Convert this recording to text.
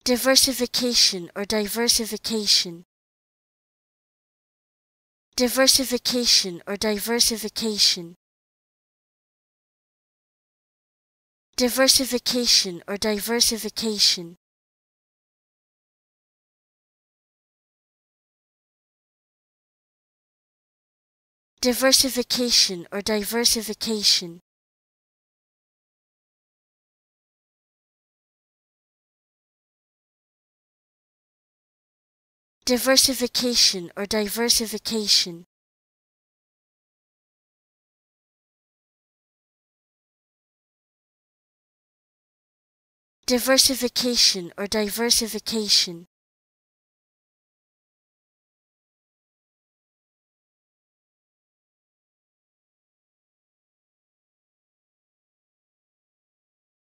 diversification or diversification, diversification or diversification, diversification or diversification, diversification or diversification, diversification or diversification, diversification or diversification,